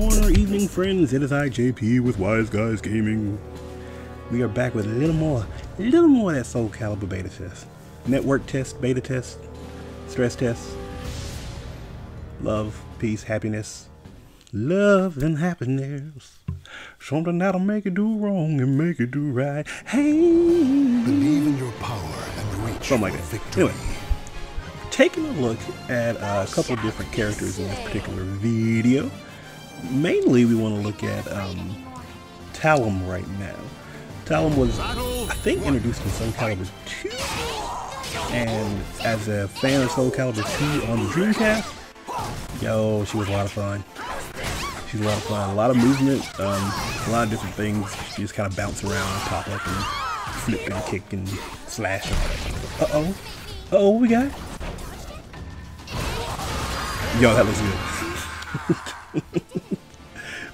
going, our evening friends? It is I, JP, with Wise Guys Gaming. We are back with a little more of that Soul Calibur beta test. Network test, beta test, stress test. Love, peace, happiness. Love and happiness. Something that'll make it do wrong and make it do right. Hey! Believe in your power and reach something like that. victory. Anyway, taking a look at a couple different characters in this particular video. Mainly, we want to look at Talum right now. Talum was, I think, introduced in Soul Calibur 2, and as a fan of Soul Calibur 2 on the Dreamcast, yo, she was a lot of fun. She's a lot of fun. A lot of movement, a lot of different things. You just kind of bounce around and pop up and flip and kick and slash and all that. Uh-oh. Uh-oh, what we got? Yo, that looks good.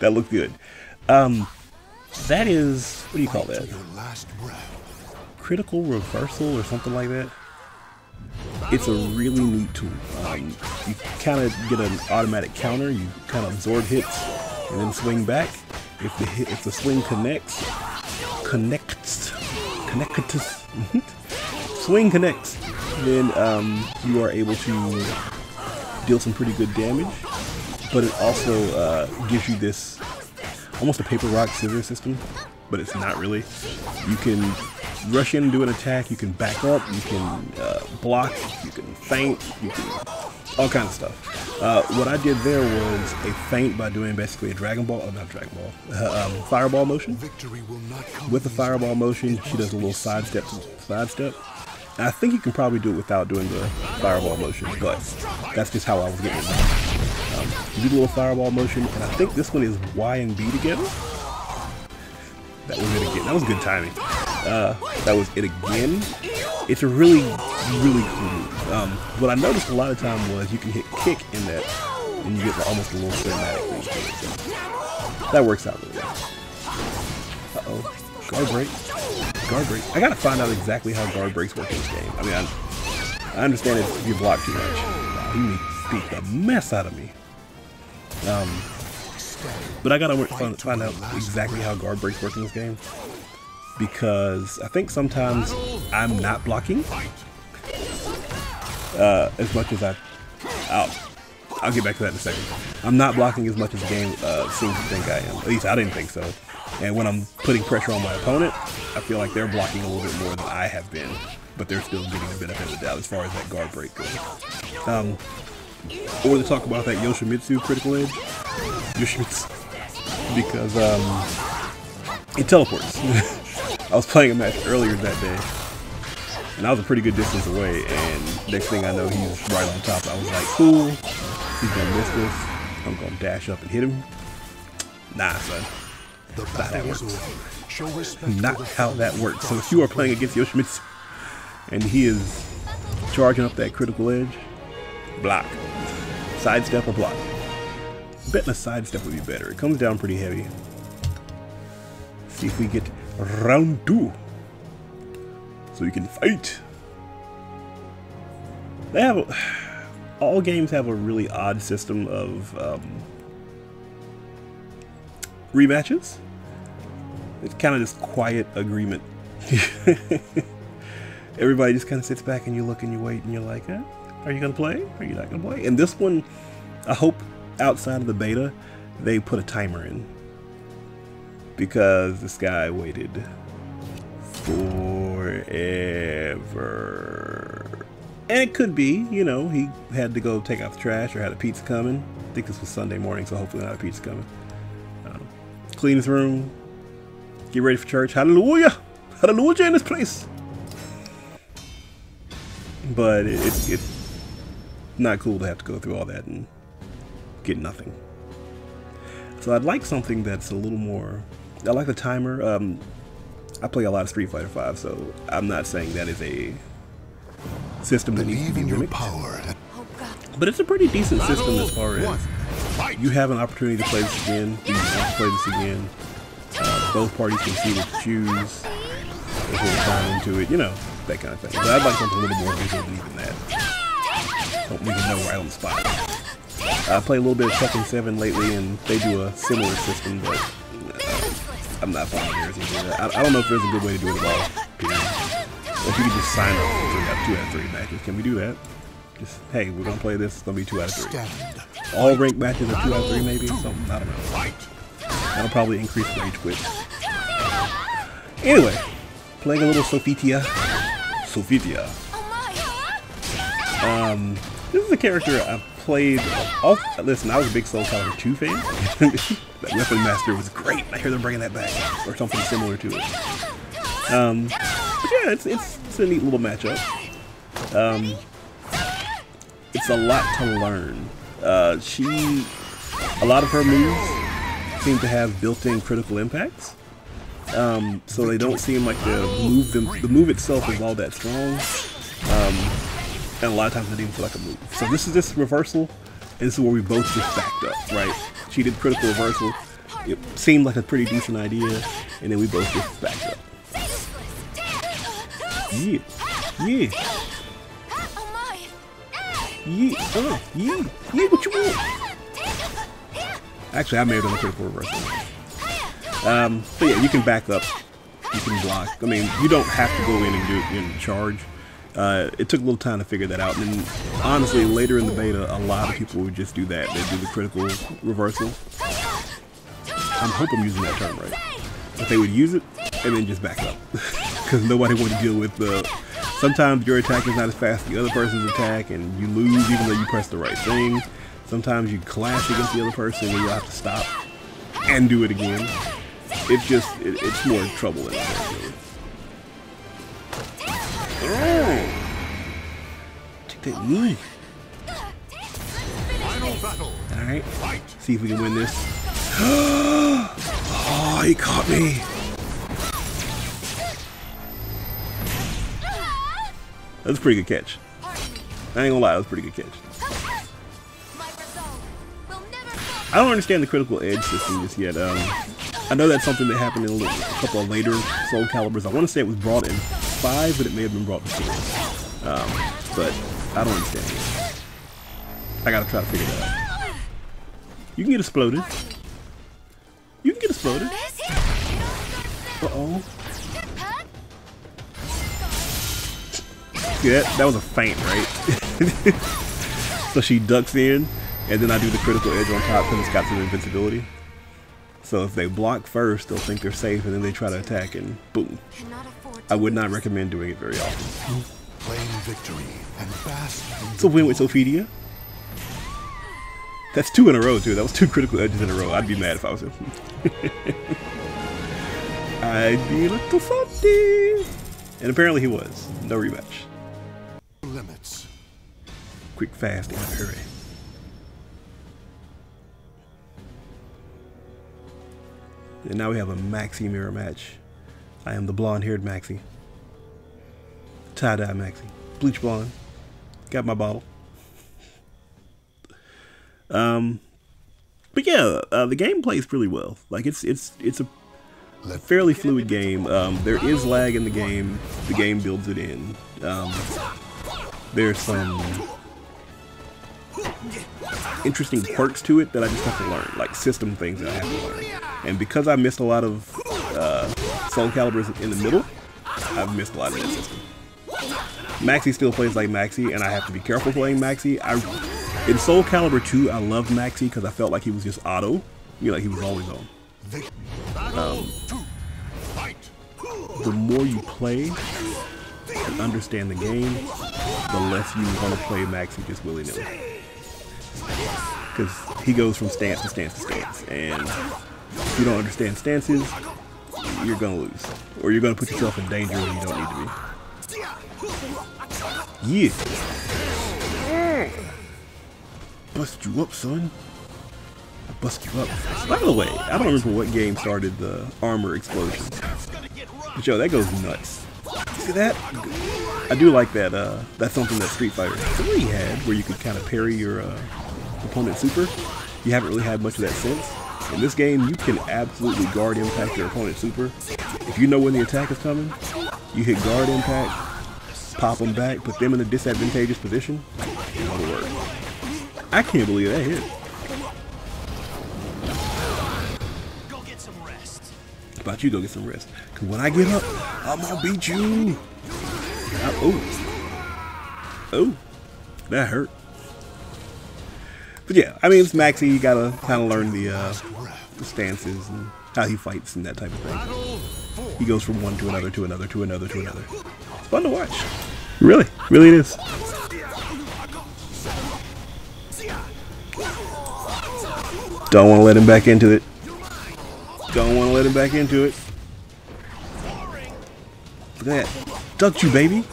That looked good. That is, what do you call that? Critical reversal or something like that. It's a really neat tool. You kind of get an automatic counter. You kind of absorb hits and then swing back. If the swing swing connects, then you are able to deal some pretty good damage. But it also gives you this almost a paper rock scissors system, but it's not really. You can rush in and do an attack, you can back up, you can block, you can feint, you can all kinds of stuff. What I did there was a feint by doing basically a fireball motion. With the fireball motion, she does a little sidestep. And I think you can probably do it without doing the fireball motion, but that's just how I was getting it done. You do the little fireball motion, and I think this one is Y and B together. That was it again. That was good timing. That was it again. It's a really cool move. What I noticed a lot of time was you can hit kick in that, and you get almost a little cinematic thing. So that works out really well. Uh-oh. Guard break. Guard break. I gotta find out exactly how guard breaks work in this game. I mean, I understand if you block too much. Wow, he beat the mess out of me. But I gotta find out exactly how guard breaks work in this game, because I think sometimes I'm not blocking as much as I'll get back to that in a second. I'm not blocking as much as the game seems to think I am. At least I didn't think so. And when I'm putting pressure on my opponent, I feel like they're blocking a little bit more than I have been, but they're still getting the benefit of the doubt as far as that guard break goes. Or to talk about that Yoshimitsu critical edge. Yoshimitsu. Because it teleports. I was playing a match earlier that day, and I was a pretty good distance away, and next thing I know, he's right on top. I was like, cool, he's gonna miss this. I'm gonna dash up and hit him. Nah, son. That's not how that works. Not how that works. So if you are playing against Yoshimitsu, and he is charging up that critical edge, block. Sidestep or block. Betting a sidestep would be better. It comes down pretty heavy. See if we get round 2. So we can fight. They have all games have a really odd system of rematches. It's kind of this quiet agreement. Everybody just kind of sits back and you look and you wait and you're like, eh, are you gonna play? Are you not gonna play? And this one, I hope outside of the beta, they put a timer in, because this guy waited forever. And it could be, you know, he had to go take out the trash or had a pizza coming. I think this was Sunday morning, so hopefully not a pizza coming. Clean his room, get ready for church. Hallelujah! Hallelujah in this place! But it's not cool to have to go through all that and get nothing. So I'd like something that's a little more. I like the timer. I play a lot of Street Fighter V, so I'm not saying that is a system that needs to be mimicked. But it's a pretty decent system as far as you have an opportunity to play this again. You want to play this again. Both parties can see what you choose. If we're down into it, you know, that kind of thing. But I'd like something a little more visual than even that. Don't even know right on the spot. I play a little bit of Tekken 7 lately, and they do a similar system, but I'm not fond of theirs either. I don't know if there's a good way to do it at all, period. Or if you could just sign up for 2 out of 3 matches. Can we do that? Just, hey, we're gonna play this, it's gonna be 2 out of 3. All ranked matches are 2 out of 3 maybe? Something, I don't know. That'll probably increase rage quit. Anyway, playing a little Sophia. This is a character I've played. Listen, I was a big Soul Calibur 2 fan. That Weapon Master was great. I hear them bringing that back, or something similar to it. But yeah, it's a neat little matchup. It's a lot to learn. A lot of her moves seem to have built-in critical impacts. So they don't seem like the move itself is all that strong. And a lot of times it didn't even feel like a move. So this is just reversal, and this is where we both just backed up, right? She did critical reversal. It seemed like a pretty decent idea, and then we both just backed up. Yeah. Yeah. Yeah. Yeah, what you want? Actually, I may have done a critical reversal. But yeah, you can back up. You can block. I mean, you don't have to go in and do it in charge. It took a little time to figure that out, and then, honestly, later in the beta, a lot of people would just do that. They'd do the critical reversal. I hope I'm using that term right. But they would use it, and then just back up. Because nobody wanted to deal with sometimes your attack is not as fast as the other person's attack, and you lose even though you press the right thing. Sometimes you clash against the other person, and you'll have to stop and do it again. It's more trouble than that, really. Take that knee. Alright. See if we can win this. Oh, he caught me. That was a pretty good catch. I ain't gonna lie, that was a pretty good catch. I don't understand the critical edge system just yet. I know that's something that happened in a couple of later Soul Caliburs. I want to say it was brought in 5, but it may have been brought before. But I don't understand it. I gotta try to figure that out. You can get exploded. You can get exploded. Uh-oh. See, that was a feint, right? So she ducks in, and then I do the critical edge on top because it's got some invincibility. So if they block first, they'll think they're safe, and then they try to attack, and boom. I would not recommend doing it very often. So win with Sophia. That's 2 in a row, too. That was 2 critical edges in a row. I'd be mad if I was him. I'd be a little salty. And apparently he was. No rematch. Limits. Quick, fast, in a hurry. And now we have a Maxi mirror match. I am the blonde-haired Maxi. Tie-dye Maxi. Bleach blonde. Got my bottle. But yeah, the game plays pretty well. Like it's a fairly fluid game. There is lag in the game. The game builds it in. There's some interesting quirks to it that I just have to learn, like system things that I have to learn. And because I missed a lot of Soul Caliburs in the middle, I've missed a lot of that system. Maxi still plays like Maxi, and I have to be careful playing Maxi. In Soul Calibur 2, I loved Maxi because I felt like he was just auto. You know, like he was always on. The more you play and understand the game, the less you want to play Maxi just willy-nilly. Because he goes from stance to stance to stance, and if you don't understand stances, you're gonna lose, or you're gonna put yourself in danger when you don't need to be. Yeah. Bust you up, son. I bust you up. By the way, I don't remember what game started the armor explosion. But yo, that goes nuts. See that? I do like that. That's something that Street Fighter 3 had, where you could kind of parry your opponent's super. You haven't really had much of that since. In this game, you can absolutely guard impact your opponent's super. If you know when the attack is coming, you hit guard impact, pop them back, put them in a disadvantageous position, and it'll work. I can't believe that hit. about you go get some rest. Because when I get up, I'm going to beat you. Oh, that hurt. But yeah, I mean, it's Maxi. You got to kind of learn the stances and how he fights and that type of thing. He goes from one to another, to another, to another, to another. It's fun to watch. Really, really it is. Don't want to let him back into it. Don't want to let him back into it. Look at that. Ducked you, baby.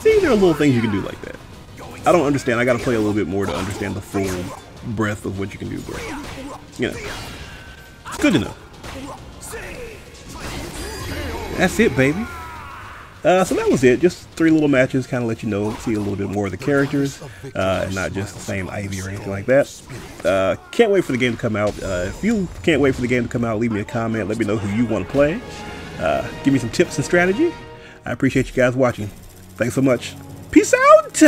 See, there are little things you can do like that. I don't understand. I got to play a little bit more to understand the full breadth of what you can do, but, you know, it's good to know. That's it, baby. So that was it. Just 3 little matches, kind of let you know, see a little bit more of the characters, and not just the same Ivy or anything like that. Can't wait for the game to come out. If you can't wait for the game to come out, leave me a comment. Let me know who you want to play. Give me some tips and strategy. I appreciate you guys watching. Thanks so much. Peace out!